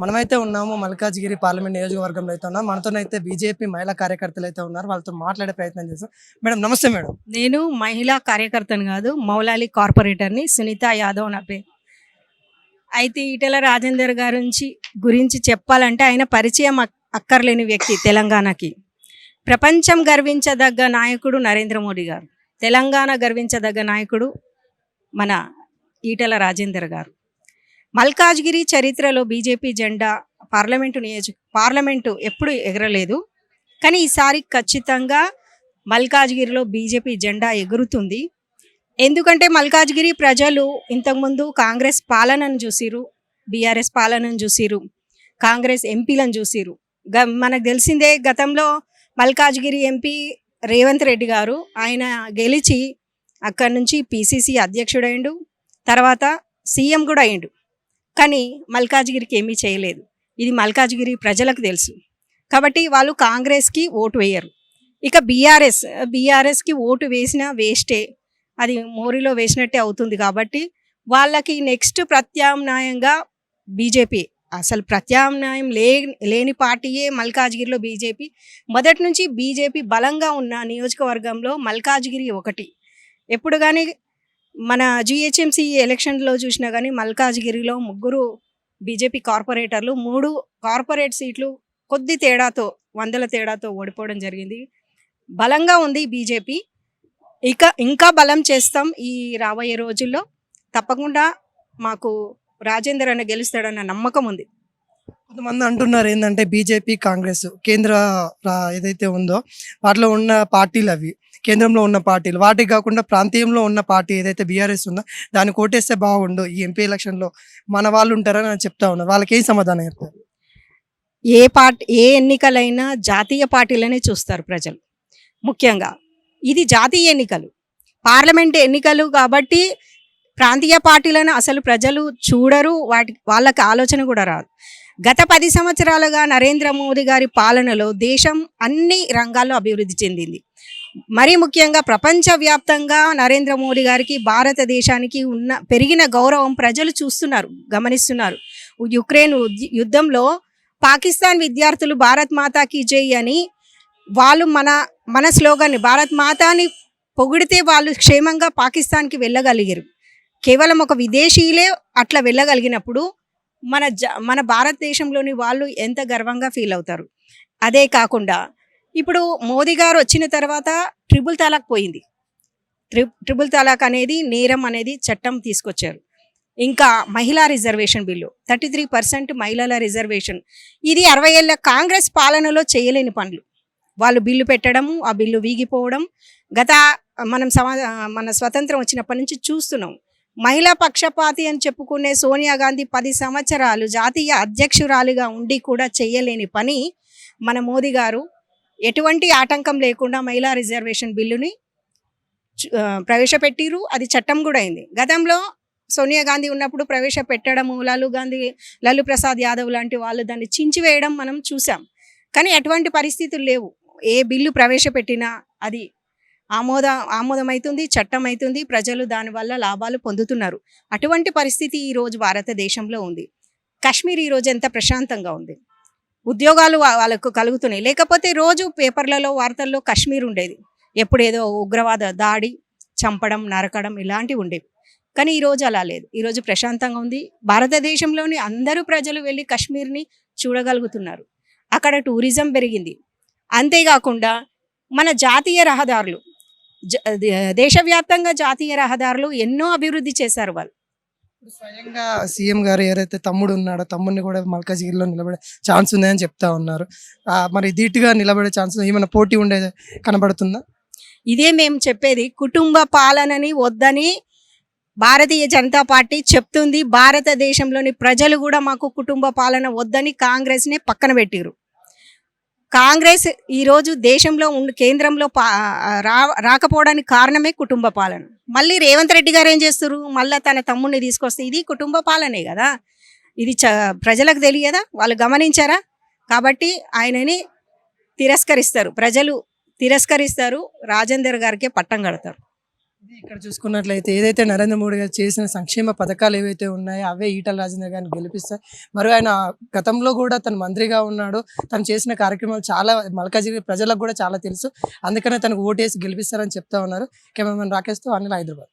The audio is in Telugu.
మనమైతే ఉన్నాము మల్కాజ్గిరి పార్లమెంట్ నియోజకవర్గంలో అయితే ఉన్నాం. మనతోనైతే బీజేపీ మహిళా కార్యకర్తలు అయితే ఉన్నారు. వాళ్ళతో మాట్లాడే ప్రయత్నం చేస్తాం. మేడం నమస్తే మేడం. నేను మహిళా కార్యకర్తను కాదు, మౌలాలి కార్పొరేటర్ని, సునీత యాదవ్ నా పేరు. అయితే ఈటెల రాజేందర్ గురించి చెప్పాలంటే ఆయన పరిచయం అక్కర్లేని వ్యక్తి తెలంగాణకి. ప్రపంచం గర్వించదగ్గ నాయకుడు నరేంద్ర మోడీ గారు, తెలంగాణ గర్వించదగ్గ నాయకుడు మన ఈటెల రాజేందర్ గారు. మల్కాజ్గిరి చరిత్రలో బీజేపీ జెండా పార్లమెంటు ఎప్పుడు ఎగరలేదు, కానీ ఈసారి ఖచ్చితంగా మల్కాజ్గిరిలో బీజేపీ జెండా ఎగురుతుంది. ఎందుకంటే మల్కాజ్గిరి ప్రజలు ఇంతకుముందు కాంగ్రెస్ పాలనను చూసిరు, బీఆర్ఎస్ పాలనను చూసిరు, కాంగ్రెస్ ఎంపీలను చూసిరు. మనకు తెలిసిందే, గతంలో మల్కాజ్గిరి ఎంపీ రేవంత్ రెడ్డి గారు ఆయన గెలిచి అక్కడి నుంచి పిసిసి అధ్యక్షుడైండు, తర్వాత సీఎం కూడా అయిండు. కానీ మల్కాజ్గిరికి ఏమీ చేయలేదు. ఇది మల్కాజ్గిరి ప్రజలకు తెలుసు. కాబట్టి వాళ్ళు కాంగ్రెస్కి ఓటు వేయరు. ఇక బీఆర్ఎస్కి ఓటు వేసినా వేస్టే, అది మోరీలో వేసినట్టే అవుతుంది. కాబట్టి వాళ్ళకి నెక్స్ట్ ప్రత్యామ్నాయంగా బీజేపీ, అసలు ప్రత్యామ్నాయం లేని పార్టీయే మల్కాజ్గిరిలో బీజేపీ. మొదటి నుంచి బీజేపీ బలంగా ఉన్న నియోజకవర్గంలో మల్కాజ్గిరి ఒకటి. ఎప్పుడు కానీ మన జిహెచ్ఎంసీ ఎలక్షన్లో చూసినా కానీ మల్కాజ్గిరిలో 3 బీజేపీ కార్పొరేటర్లు 3 కార్పొరేట్ సీట్లు కొద్ది తేడాతో, 100ల తేడాతో ఓడిపోవడం జరిగింది. బలంగా ఉంది బీజేపీ. ఇంకా బలం చేస్తాం ఈ రాబోయే రోజుల్లో. తప్పకుండా మాకు రాజేందర్ అన్న గెలుస్తాడన్న నమ్మకం ఉంది. కొంతమంది అంటున్నారు ఏంటంటే బీజేపీ కాంగ్రెస్ కేంద్ర ఏదైతే ఉందో వాటిలో ఉన్న పార్టీలు, అవి కేంద్రంలో ఉన్న పార్టీలు, వాటికి కాకుండా ప్రాంతీయంలో ఉన్న పార్టీ ఏదైతే బీఆర్ఎస్ ఉందో దాన్ని కోటేస్తే బాగుండు ఈ ఎంపీ ఎలక్షన్లో మన వాళ్ళు ఉంటారని నేను చెప్తా ఉన్నారు. వాళ్ళకి ఏం సమాధానం చెప్తారు? ఏ ఎన్నికలైనా జాతీయ పార్టీలనే చూస్తారు ప్రజలు. ముఖ్యంగా ఇది జాతీయ ఎన్నికలు, పార్లమెంట్ ఎన్నికలు కాబట్టి ప్రాంతీయ పార్టీలను అసలు ప్రజలు చూడరు, వాళ్ళకి ఆలోచన కూడా రాదు. గత 10 సంవత్సరాలుగా నరేంద్ర మోదీ గారి పాలనలో దేశం అన్ని రంగాల్లో అభివృద్ధి చెందింది. మరీ ముఖ్యంగా ప్రపంచవ్యాప్తంగా నరేంద్ర మోదీ గారికి, భారతదేశానికి పెరిగిన గౌరవం ప్రజలు చూస్తున్నారు, గమనిస్తున్నారు. యుక్రెయిన్ యుద్ధంలో పాకిస్తాన్ విద్యార్థులు భారత్ మాతాకి జై అని వాళ్ళు మన స్లోగన్ని భారత్ మాతాని పొగిడితే వాళ్ళు క్షేమంగా పాకిస్తాన్కి వెళ్ళగలిగారు. కేవలం ఒక విదేశీయులే అట్లా వెళ్ళగలిగినప్పుడు మన భారతదేశంలోని వాళ్ళు ఎంత గర్వంగా ఫీల్ అవుతారు. అదే కాకుండా ఇప్పుడు మోదీ గారు వచ్చిన తర్వాత ట్రిపుల్ తలాక్ పోయింది. ట్రిపుల్ తలాక్ అనేది నేరం అనేది చట్టం తీసుకొచ్చారు. ఇంకా మహిళా రిజర్వేషన్ బిల్లు, 33% మహిళల రిజర్వేషన్, ఇది 60 ఏళ్ళ కాంగ్రెస్ పాలనలో చేయలేని పనులు. వాళ్ళు బిల్లు పెట్టడము, ఆ బిల్లు వీగిపోవడం మన స్వతంత్రం వచ్చినప్పటి నుంచి చూస్తున్నాం. మహిళా పక్షపాతి అని చెప్పుకునే సోనియా గాంధీ 10 సంవత్సరాలు జాతీయ అధ్యక్షురాలిగా ఉండి కూడా చేయలేని పని మన మోదీ గారు ఎటువంటి ఆటంకం లేకుండా మహిళా రిజర్వేషన్ బిల్లుని ప్రవేశపెట్టిరు. అది చట్టం కూడా అయింది. గతంలో సోనియా గాంధీ ఉన్నప్పుడు ప్రవేశపెట్టడము, లల్లు ప్రసాద్ యాదవ్ లాంటి వాళ్ళు దాన్ని చించివేయడం మనం చూసాం. కానీ అటువంటి పరిస్థితులు లేవు. ఏ బిల్లు ప్రవేశపెట్టినా అది ఆమోదమవుతుంది, చట్టం అవుతుంది, ప్రజలు దానివల్ల లాభాలు పొందుతున్నారు. అటువంటి పరిస్థితి ఈరోజు భారతదేశంలో ఉంది. కాశ్మీర్ ఈరోజు ఎంత ప్రశాంతంగా ఉంది, ఉద్యోగాలు వాళ్ళకు కలుగుతున్నాయి. లేకపోతే రోజు పేపర్లలో, వార్తల్లో కాశ్మీర్ ఉండేది, ఎప్పుడేదో ఉగ్రవాద దాడి, చంపడం, నరకడం ఇలాంటివి ఉండేవి. కానీ ఈరోజు అలా లేదు. ఈరోజు ప్రశాంతంగా ఉంది. భారతదేశంలోని అందరూ ప్రజలు వెళ్ళి కాశ్మీర్ని చూడగలుగుతున్నారు. అక్కడ టూరిజం పెరిగింది. అంతేకాకుండా మన జాతీయ రహదారులు, దేశవ్యాప్తంగా జాతీయ రహదారులు ఎన్నో అభివృద్ధి చేశారు వాళ్ళు. స్వయంగా సీఎం గారు ఎవరైతే తమ్ముడు ఉన్నాడో తమ్ముడిని కూడా మల్కాజ్గిరిలో నిలబడే ఛాన్స్ ఉందని చెప్తా ఉన్నారు. మరి ధీటుగా నిలబడే ఛాన్స్ ఏమైనా పోటీ ఉండేది కనబడుతుందా? ఇదే మేము చెప్పేది. కుటుంబ పాలనని వద్దని భారతీయ జనతా పార్టీ చెప్తుంది. భారతదేశంలోని ప్రజలు కూడా మాకు కుటుంబ పాలన వద్దని కాంగ్రెస్ని పక్కన పెట్టిరు. కాంగ్రెస్ ఈరోజు దేశంలో కేంద్రంలో రాకపోవడానికి కారణమే కుటుంబ పాలన. మళ్ళీ రేవంత్ రెడ్డి గారు ఏం చేస్తారు, మళ్ళీ తన తమ్ముడిని తీసుకొస్తే ఇది కుటుంబ పాలనే కదా. ఇది ప్రజలకు తెలియదా? వాళ్ళు గమనించారా? కాబట్టి ఆయనని తిరస్కరిస్తారు, ప్రజలు తిరస్కరిస్తారు, రాజేందర్ గారికే పట్టం కడతారు. ఇది ఇక్కడ చూసుకున్నట్లయితే ఏదైతే నరేంద్ర మోడీ గారు చేసిన సంక్షేమ పథకాలు ఏవైతే ఉన్నాయో అవే ఈటల రాజేందర్ గారిని గెలిపిస్తాయి. మరి ఆయన గతంలో కూడా తను మంత్రిగా ఉన్నాడు. తను చేసిన కార్యక్రమాలు చాలా మల్కాజిగిరి ప్రజలకు కూడా చాలా తెలుసు. అందుకనే తనకు ఓటేసి గెలిపిస్తారని చెప్తా ఉన్నారు. కెమెరామెన్ రాకేష్తో అనిల్, హైదరాబాద్.